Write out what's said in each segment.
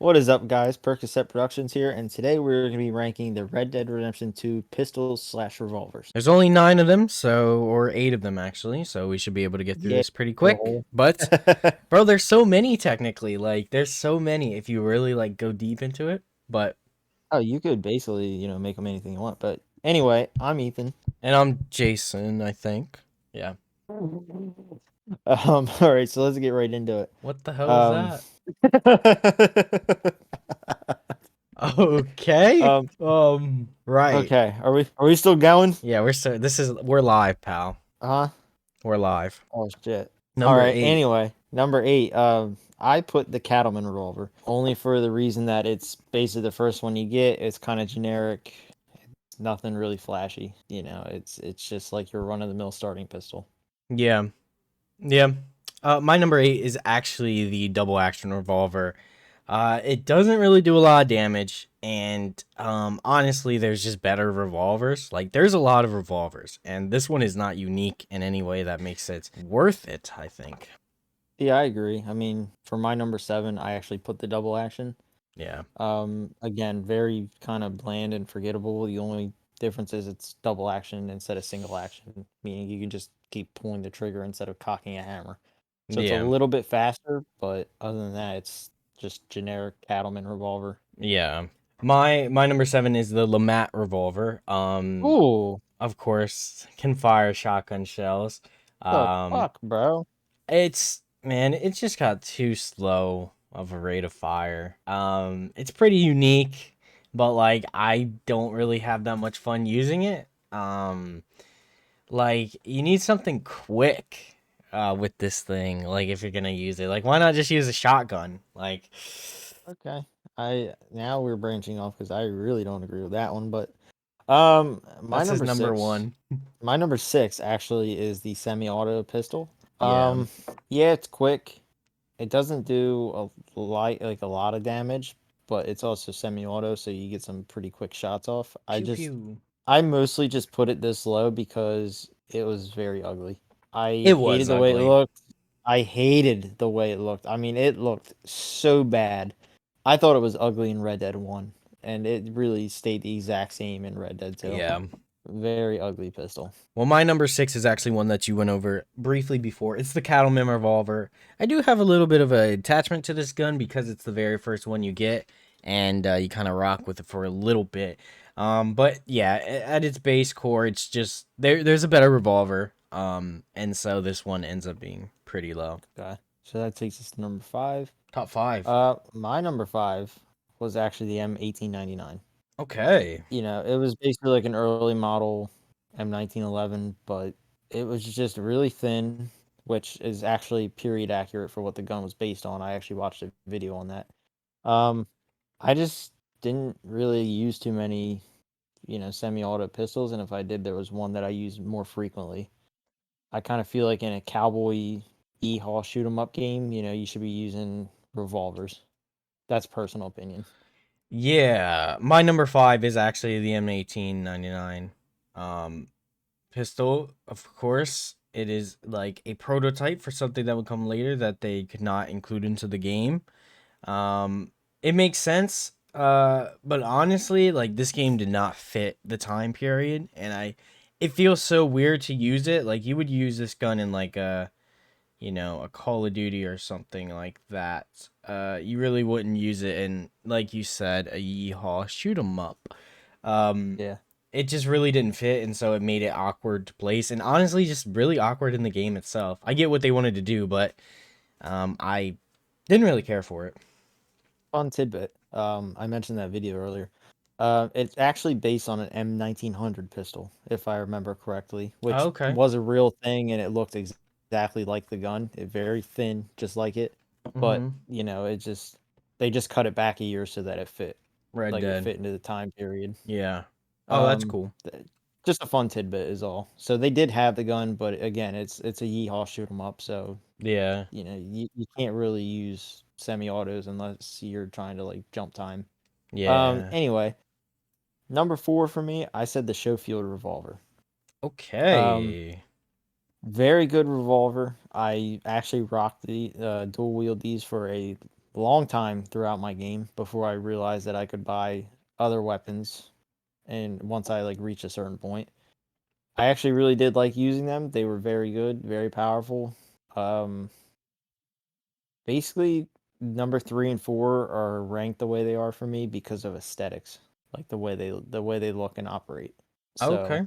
What is up, guys? Percocet Productions here, and today we're going to be ranking the Red Dead Redemption 2 pistols/revolvers. There's only 9 of them, or 8 of them actually, so we should be able to get through Yeah, this pretty quick. bro. But, bro, there's so many technically. Like, there's so many if you really like go deep into it. But, Oh, you could basically, make them anything you want. But anyway, I'm Ethan. and I'm Jason, I think. Yeah. All right, so let's get right into it. What the hell is Um, that? Okay. um, Right. okay. Are we still going? Yeah, we're live, pal. Huh? We're live. Oh shit. All Number right. 8. Anyway, number 8. I put the Cattleman Revolver only for the reason that it's basically the first one you get. It's kind of generic. It's nothing really flashy. It's just like your run-of-the-mill starting pistol. Yeah. Yeah. My number 8 is actually the double action revolver. It doesn't really do a lot of damage, and honestly, there's just better revolvers. Like, there's a lot of revolvers, and this one is not unique in any way that makes it worth it, I think. Yeah, I agree. I mean, for my number 7, I actually put the double action. Yeah. Again, very kind of bland and forgettable. The only difference is it's double action instead of single action, meaning you can just keep pulling the trigger instead of cocking a hammer. So it's a Yeah. little bit faster, but other than that, it's just generic Cattleman Revolver. Yeah. My number 7 is the LeMat Revolver. Ooh, Of course, can fire shotgun shells. the Um, fuck, bro? it's just got too slow of a rate of fire. It's pretty unique, but like I don't really have that much fun using it. Like you need something quick with this thing, like if you're gonna use it. Like why not just use a shotgun? Like Okay. Now we're branching off because I really don't agree with that one, but my that's his number number 6. one. My number 6 actually is the semi-auto pistol. Yeah. Yeah, it's quick. It doesn't do a lot of damage, but it's also semi-auto, so you get some pretty quick shots off. Pew pew. I mostly just put it this low because it was very ugly. I It hated was the way it ugly. looked. I hated the way it looked. I mean, it looked so bad. I thought it was ugly in Red Dead 1, and it really stayed the exact same in Red Dead 2. Yeah. Very ugly pistol. Well, my number 6 is actually one that you went over briefly before. It's the Cattleman Revolver. I do have a little bit of an attachment to this gun because it's the very first one you get, and you kind of rock with it for a little bit. But yeah, at its base core, it's just there's a better revolver. And so this one ends up being pretty low. Okay. So that takes us to number 5. Top 5. My number 5 was actually the M1899. Okay. It was basically like an early model M1911, but it was just really thin, which is actually period accurate for what the gun was based on. I actually watched a video on that. Um, I just didn't really use too many, semi-auto pistols, and if I did, there was one that I used more frequently. I kind of feel like in a cowboy e-haul shoot 'em up game, you should be using revolvers. That's personal opinion. Yeah, my number 5 is actually the M1899 um pistol. Of course, it is like a prototype for something that would come later that they could not include into the game. It makes sense. But honestly, like this game did not fit the time period, and it feels so weird to use it. Like you would use this gun in like a Call of Duty or something like that. You really wouldn't use it in, like you said, a yeehaw shoot 'em up. Um, Yeah. it just really didn't fit, and so it made it awkward to place, and honestly, just really awkward in the game itself. I get what they wanted to do, but I didn't really care for it. Fun tidbit. I mentioned that video earlier. It's actually based on an M1900 pistol, if I remember correctly, which Okay. was a real thing, and it looked exactly like the gun. It very thin, just like it. But Mm-hmm. they just cut it back a year so that Red it Dead. fit into the time period. Yeah. Oh, that's Um, cool. just a fun tidbit is all. So they did have the gun, but again, it's a yeehaw shoot 'em up. So Yeah. you can't really use semi-autos unless you're trying to like jump time. Yeah. Anyway, number 4 for me, I said the Schofield Revolver. Um, Okay. very good revolver. I actually rocked the dual wield these for a a long time throughout my game before I realized that I could buy other weapons. And once I like reached a certain point, I actually really did like using them. They were very good, very powerful. Um, Basically, number 3 and 4 are ranked the way they are for me because of aesthetics, like the way they look and operate. So Okay.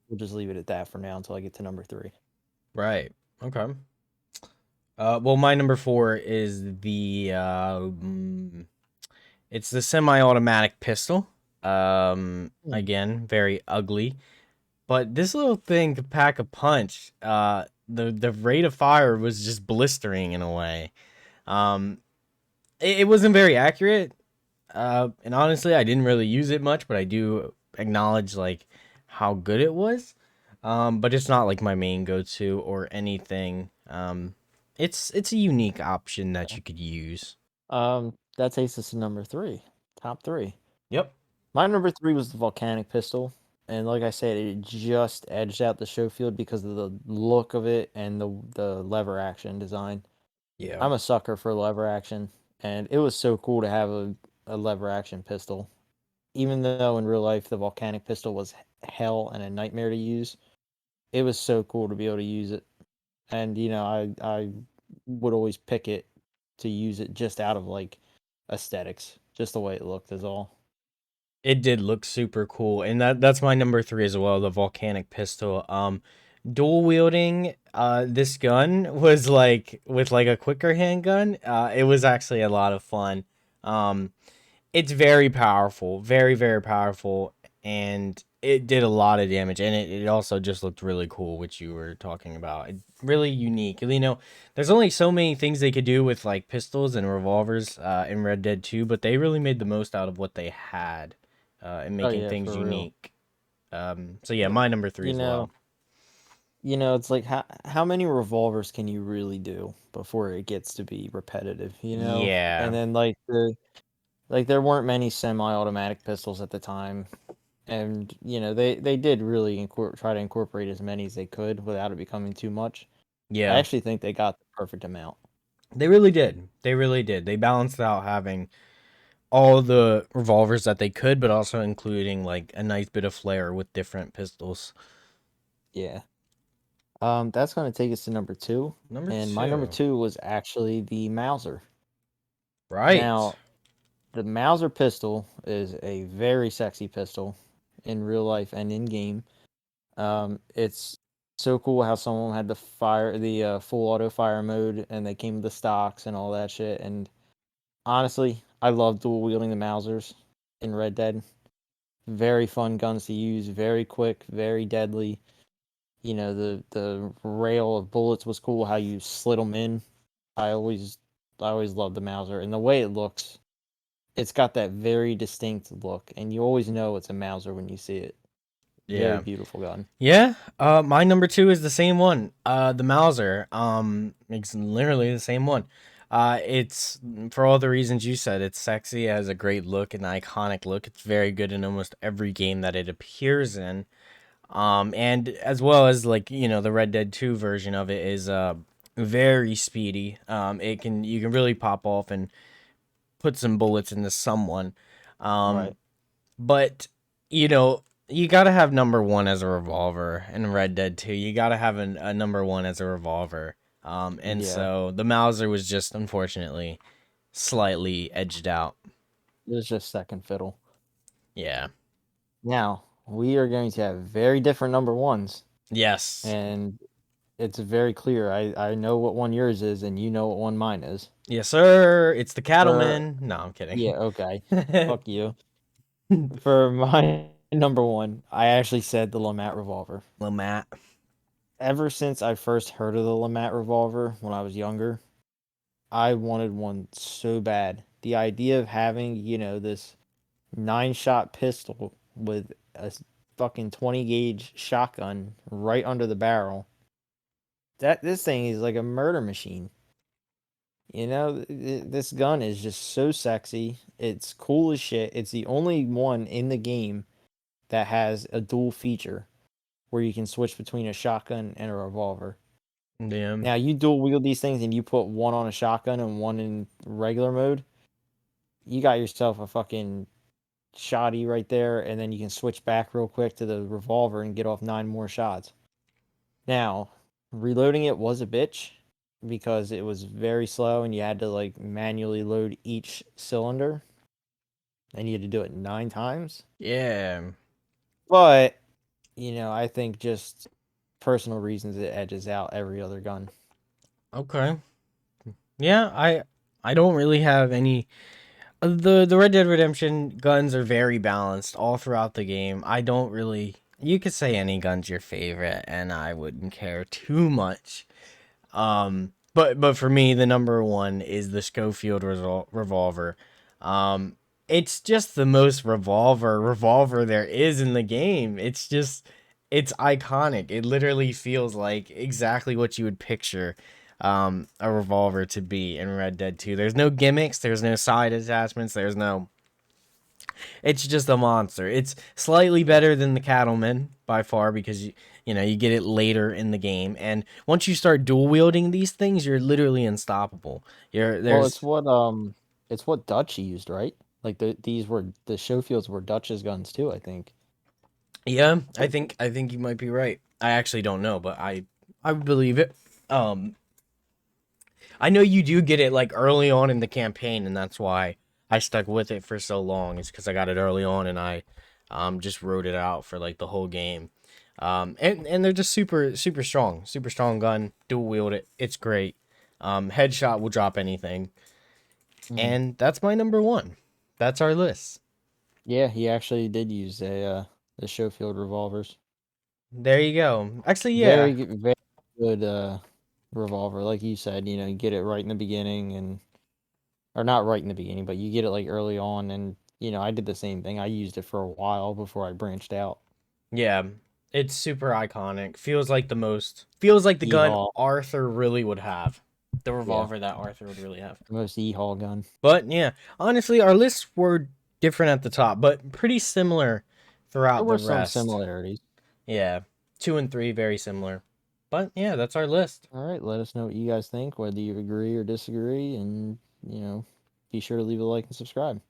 we'll just leave it at that for now until I get to number 3. Right. Okay. Well, my number 4 is it's the semi-automatic pistol. Hmm. Again, very ugly, but this little thing could pack a punch. The rate of fire was just blistering in a way. Um, it wasn't very accurate. And honestly, I didn't really use it much, but I do acknowledge like how good it was. But it's not like my main go-to or anything. It's a unique option that you could use. That takes us to number 3, top 3. Yep. My number 3 was the Volcanic Pistol, and like I said, it just edged out the Schofield because of the look of it and the lever action design. Yeah. I'm a sucker for lever action, and it was so cool to have a lever action pistol. Even though in real life the Volcanic Pistol was hell and a nightmare to use, it was so cool to be able to use it. And I would always pick it to use it just out of like aesthetics, just the way it looked is all. It did look super cool, and that's my number 3 as well, the volcanic pistol. Dual wielding this gun was like with like a quicker handgun. It was actually a lot of fun. Um, it's very powerful, very very powerful, and it did a lot of damage, and it also just looked really cool, which you were talking about. Really unique. There's only so many things they could do with like pistols and revolvers in Red Dead 2, but they really made the most out of what they had and Oh making yeah, things for real. unique. So yeah, my number 3 You as well. know, it's like how many revolvers can you really do before it gets to be repetitive, And Yeah, then like there weren't many semi-automatic pistols at the time, and they did really try to incorporate as many as they could without it becoming too much. I yeah, actually think they got the perfect amount. they really did. They really did. They balanced out having all the revolvers that they could, but also including like a nice bit of flair with different pistols. Yeah. That's gonna take us to number 2, Number and my number 2. 2 was actually the Mauser. Right. Now, the Mauser pistol is a very sexy pistol in real life and in game. It's so cool how someone had the full auto fire mode, and they came with the stocks and all that shit. And honestly, I love dual wielding the Mausers in Red Dead. Very fun guns to use, very quick, very deadly. The rail of bullets was cool. How you slid them in. I always, I always loved the Mauser, and the way it looks. It's got that very distinct look, and you always know it's a Mauser when you see it. Very Yeah. beautiful gun. Yeah. My number 2 is the same one. The Mauser. It's literally the same one. It's for all the reasons you said. It's sexy, it has a great look, an iconic look. It's very good in almost every game that it appears in. And as well as like the Red Dead 2 version of it is very speedy. You can really pop off and put some bullets into someone. Um, Right. but you know, you gotta have number 1 as a revolver in Red Dead 2. You gotta have a number 1 as a revolver. And Yeah. so the Mauser was just unfortunately slightly edged out. It was just second fiddle. Yeah. Now, we are going to have very different number ones, Yes. and it's very clear. I know what one yours is, and you know what one mine is. Yes, sir. It's the For Cattleman. No, I'm Yeah, kidding. okay. Fuck you. For my number one, I actually said the LeMat Revolver. LeMat. Ever since I first heard of the LeMat Revolver when I was younger, I wanted one so bad. The idea of having, this 9-shot pistol with a fucking 20 gauge shotgun right under the barrel. This thing is like a murder machine. This gun is just so sexy. It's cool as shit. It's the only one in the game that has a dual feature where you can switch between a shotgun and a revolver. Yeah. Now you dual wield these things and you put one on a shotgun and one in regular mode, you got yourself a fucking shotty right there, and then you can switch back real quick to the revolver and get off 9 more shots. Now, reloading it was a bitch because it was very slow and you had to like manually load each cylinder and you had to do it 9 times. Yeah. But, I think just personal reasons it edges out every other gun. Okay. Yeah, I don't really have any. The Red Dead Redemption guns are very balanced all throughout the game. I don't really. You could say any gun's your favorite, and I wouldn't care too much. But for me, the number one is the Schofield Revolver. Um, it's just the most revolver there is in the game. It's iconic. It literally feels like exactly what you would picture a revolver to be in Red Dead 2. There's no gimmicks, there's no side attachments, it's just a monster. It's slightly better than the Cattleman by far because you get it later in the game, and once you start dual wielding these things, you're literally unstoppable. Well, There's it's what Dutch used, right? Like the Schofields were Dutch's guns too, I think. Yeah, I think you might be right. I actually don't know, but I believe it. Um, I know you do get it like early on in the campaign, and that's why I stuck with it for so long. It's because I got it early on, and I just wrote it out for like the whole game. And they're just super strong gun. Dual wield it, it's great. Headshot will drop anything, Mm. and that's my number one. That's our list. Yeah, he actually did use the Schofield revolvers. There you go. Actually, yeah, Very good revolver, like you said. You get it right in the beginning, or not right in the beginning, but you get it like early on, and I did the same thing. I used it for a while before I branched out. yeah. It's super iconic. Feels like the gun Yeehaw, Arthur really would have. The yeah, revolver that Arthur would really have. the most yeehaw gun. But yeah, honestly, our lists were different at the top, but pretty similar There throughout the were some rest. similarities. Yeah, 2 and 3 very similar. But yeah, that's our list. All right, let us know what you guys think, whether you agree or disagree, and be sure to leave a like and subscribe.